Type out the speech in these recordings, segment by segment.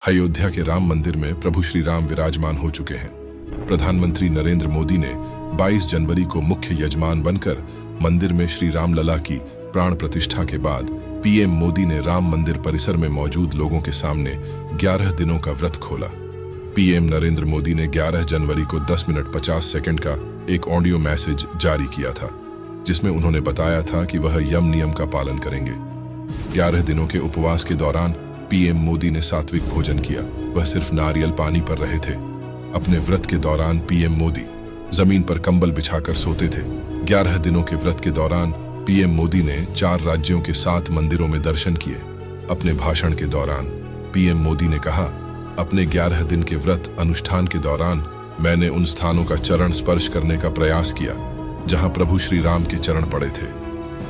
अयोध्या के राम मंदिर में प्रभु श्री राम विराजमान हो चुके हैं। प्रधानमंत्री नरेंद्र मोदी ने 22 जनवरी को मुख्य यजमान बनकर मंदिर में श्री राम लला की प्राण प्रतिष्ठा के बाद पीएम मोदी ने राम मंदिर परिसर में मौजूद लोगों के सामने 11 दिनों का व्रत खोला। पीएम नरेंद्र मोदी ने 11 जनवरी को 10 मिनट 50 सेकंड का एक ऑडियो मैसेज जारी किया था, जिसमें उन्होंने बताया था कि वह यम नियम का पालन करेंगे। 11 दिनों के उपवास के दौरान पीएम मोदी ने सात्विक भोजन किया। वह सिर्फ नारियल पानी पर रहे थे। अपने व्रत के दौरान पीएम मोदी जमीन पर कंबल बिछाकर सोते थे। 11 दिनों के व्रत के दौरान पीएम मोदी ने 4 राज्यों के 7 मंदिरों में दर्शन किए। अपने भाषण के दौरान पीएम मोदी ने कहा, अपने 11 दिन के व्रत अनुष्ठान के दौरान मैंने उन स्थानों का चरण स्पर्श करने का प्रयास किया जहां प्रभु श्री राम के चरण पड़े थे।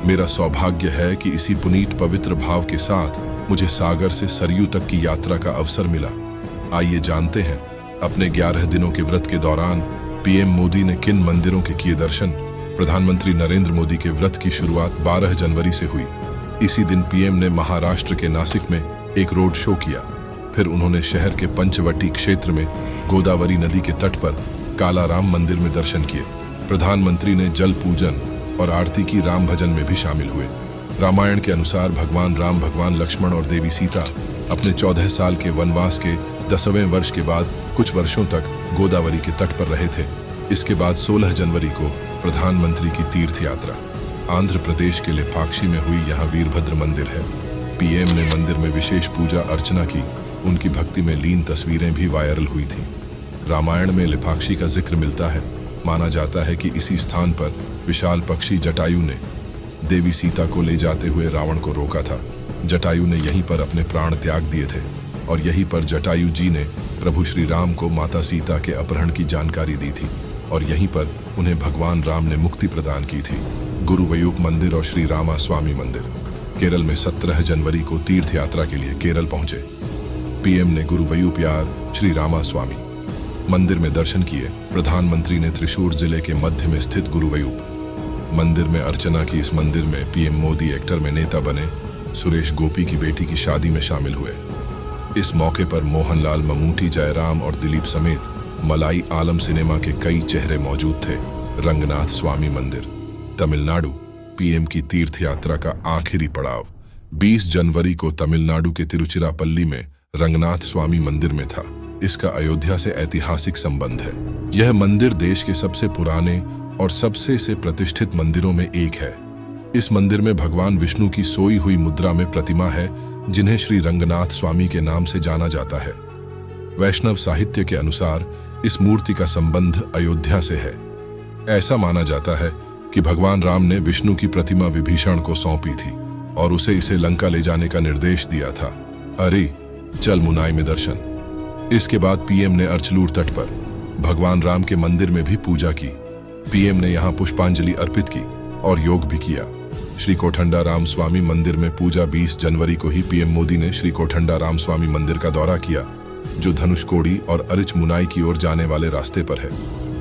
मेरा सौभाग्य है कि इसी पुनीत पवित्र भाव के साथ मुझे सागर से सरयू तक की यात्रा का अवसर मिला। आइए जानते हैं अपने 11 दिनों के व्रत के दौरान पीएम मोदी ने किन मंदिरों के किए दर्शन। प्रधानमंत्री नरेंद्र मोदी के व्रत की शुरुआत 12 जनवरी से हुई। इसी दिन पीएम ने महाराष्ट्र के नासिक में एक रोड शो किया। फिर उन्होंने शहर के पंचवटी क्षेत्र में गोदावरी नदी के तट पर काला राम मंदिर में दर्शन किए। प्रधानमंत्री ने जल पूजन और आरती की राम भजन में भी शामिल हुए। रामायण के अनुसार भगवान राम, भगवान लक्ष्मण और देवी सीता अपने 14 साल के वनवास के 10वें वर्ष के बाद कुछ वर्षों तक गोदावरी के तट पर रहे थे। इसके बाद 16 जनवरी को प्रधानमंत्री की तीर्थ यात्रा आंध्र प्रदेश के लेपाक्षी में हुई। यहाँ वीरभद्र मंदिर है। पीएम ने मंदिर में विशेष पूजा अर्चना की। उनकी भक्ति में लीन तस्वीरें भी वायरल हुई थीं। रामायण में लेपाक्षी का जिक्र मिलता है। माना जाता है कि इसी स्थान पर विशाल पक्षी जटायु ने देवी सीता को ले जाते हुए रावण को रोका था। जटायु ने यहीं पर अपने प्राण त्याग दिए थे और यहीं पर जटायु जी ने प्रभु श्री राम को माता सीता के अपहरण की जानकारी दी थी और यहीं पर उन्हें भगवान राम ने मुक्ति प्रदान की थी। गुरुवयूप मंदिर और श्री रामा स्वामी मंदिर केरल में 17 जनवरी को तीर्थ यात्रा के लिए केरल पहुंचे। पीएम ने गुरुवयूपयार श्री रामा स्वामी मंदिर में दर्शन किए। प्रधानमंत्री ने त्रिशूर जिले के मध्य में स्थित गुरुवयूप मंदिर में अर्चना की। इस मंदिर में पीएम मोदी एक्टर में नेता बने सुरेश गोपी की बेटी की शादी में शामिल हुए। इस मौके पर मोहनलाल, ममूटी, जयराम और दिलीप समेत मलाई आलम सिनेमा के कई चेहरे मौजूद थे। रंगनाथ स्वामी मंदिर तमिलनाडु पीएम की तीर्थ यात्रा का आखिरी पड़ाव 20 जनवरी को तमिलनाडु के तिरुचिरापल्ली में रंगनाथ स्वामी मंदिर में था। इसका अयोध्या से ऐतिहासिक संबंध है। यह मंदिर देश के सबसे पुराने और सबसे से प्रतिष्ठित मंदिरों में एक है। इस मंदिर में भगवान विष्णु की सोई हुई मुद्रा में प्रतिमा है, जिन्हें श्री रंगनाथ स्वामी के नाम से जाना जाता है। वैष्णव साहित्य के अनुसार इस मूर्ति का संबंध अयोध्या से है। ऐसा माना जाता है कि भगवान राम ने विष्णु की प्रतिमा विभीषण को सौंपी थी और उसे इसे लंका ले जाने का निर्देश दिया था। अरे चल मुनाई में दर्शन। इसके बाद पीएम ने अर्चलूर तट पर भगवान राम के मंदिर में भी पूजा की। पीएम ने यहां पुष्पांजलि अर्पित की और योग भी किया। श्री कोठंडा राम स्वामी मंदिर में पूजा 20 जनवरी को ही पीएम मोदी ने श्री कोठंडा राम स्वामी मंदिर का दौरा किया, जो धनुषकोडी और अरिच मुनाई की ओर जाने वाले रास्ते पर है।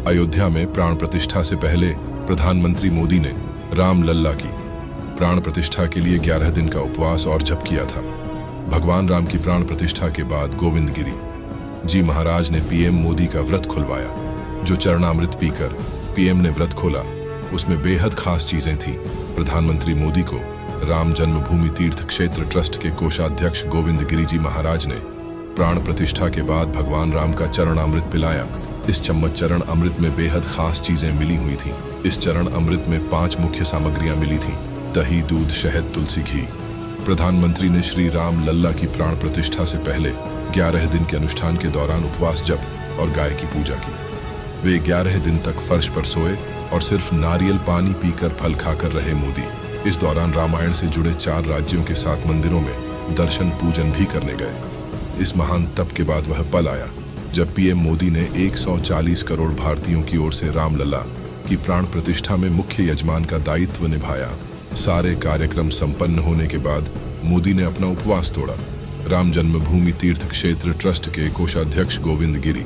अयोध्या में प्राण प्रतिष्ठा से पहले प्रधानमंत्री मोदी ने राम लल्ला की प्राण प्रतिष्ठा के लिए 11 दिन का उपवास और जप किया था। भगवान राम की प्राण प्रतिष्ठा के बाद गोविंद गिरी जी महाराज ने पीएम मोदी का व्रत खुलवाया। जो चरणामृत पीकर पीएम ने व्रत खोला, उसमें बेहद खास चीजें थीं। प्रधानमंत्री मोदी को राम जन्मभूमि तीर्थ क्षेत्र ट्रस्ट के कोषाध्यक्ष गोविंद गिरी जी महाराज ने प्राण प्रतिष्ठा के बाद भगवान राम का चरणामृत पिलाया। इस चम्मच चरण अमृत में बेहद खास चीजें मिली हुई थीं। इस चरण अमृत में 5 मुख्य सामग्रियां मिली थीं: दही, दूध, शहद, तुलसी, घी। प्रधानमंत्री ने श्री राम लल्ला की प्राण प्रतिष्ठा से पहले 11 दिन के अनुष्ठान के दौरान उपवास, जप और गाय की पूजा की। वे 11 दिन तक फर्श पर सोए और सिर्फ नारियल पानी पीकर फल खाकर रहे मोदी। इस दौरान रामायण से जुड़े 4 राज्यों के 7 मंदिरों में दर्शन पूजन भी करने गए। इस महान तप के बाद वह पल आया जब पीएम मोदी ने 140 करोड़ भारतीयों की ओर से रामलला की प्राण प्रतिष्ठा में मुख्य यजमान का दायित्व निभाया। सारे कार्यक्रम संपन्न होने के बाद मोदी ने अपना उपवास तोड़ा। राम जन्मभूमि तीर्थ क्षेत्र ट्रस्ट के कोषाध्यक्ष गोविंद गिरी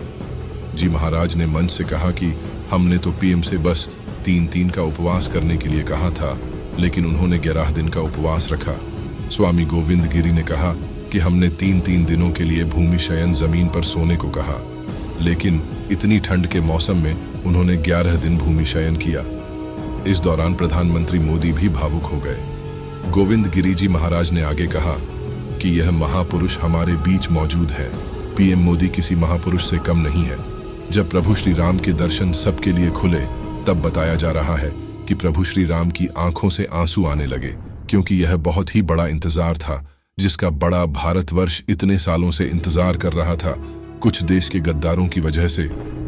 जी महाराज ने मंच से कहा कि हमने तो पीएम से बस 3 का उपवास करने के लिए कहा था, लेकिन उन्होंने 11 दिन का उपवास रखा। स्वामी गोविंद गिरी ने कहा कि हमने 3-3 दिनों के लिए भूमि शयन जमीन पर सोने को कहा, लेकिन इतनी ठंड के मौसम में उन्होंने 11 दिन भूमि शयन किया। इस दौरान प्रधानमंत्री मोदी भी भावुक हो गए। गोविंद गिरी जी महाराज ने आगे कहा कि यह महापुरुष हमारे बीच मौजूद है। पीएम मोदी किसी महापुरुष से कम नहीं है। जब प्रभु श्री राम के दर्शन सबके लिए खुले, तब बताया जा रहा है कि प्रभु श्री राम की आंखों से आंसू आने लगे, क्योंकि यह बहुत ही बड़ा इंतजार था, जिसका बड़ा भारतवर्ष इतने सालों से इंतजार कर रहा था। कुछ देश के गद्दारों की वजह से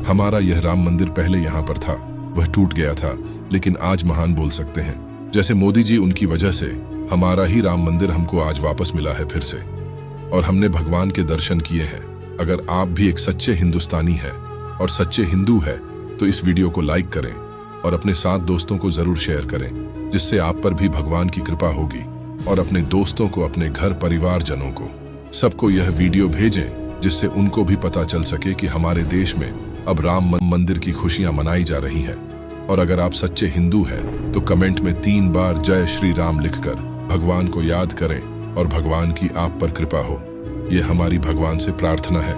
हमारा यह राम मंदिर पहले यहाँ पर था, वह टूट गया था, लेकिन आज महान बोल सकते हैं। जैसे मोदी जी, उनकी वजह से हमारा ही राम मंदिर हमको आज वापस मिला है फिर से, और हमने भगवान के दर्शन किए हैं। अगर आप भी एक सच्चे हिंदुस्तानी हैं और सच्चे हिंदू है तो इस वीडियो को लाइक करें और अपने 7 दोस्तों को जरूर शेयर करें, जिससे आप पर भी भगवान की कृपा होगी। और अपने दोस्तों को, अपने घर परिवारजनों को, सबको यह वीडियो भेजें, जिससे उनको भी पता चल सके कि हमारे देश में अब राम मंदिर की खुशियां मनाई जा रही हैं। और अगर आप सच्चे हिंदू हैं तो कमेंट में 3 बार जय श्री राम लिखकर भगवान को याद करें और भगवान की आप पर कृपा हो। यह हमारी भगवान से प्रार्थना है।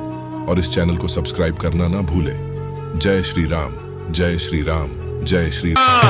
और इस चैनल को सब्सक्राइब करना ना भूलें। जय श्री राम, जय श्री राम, जय श्री राम।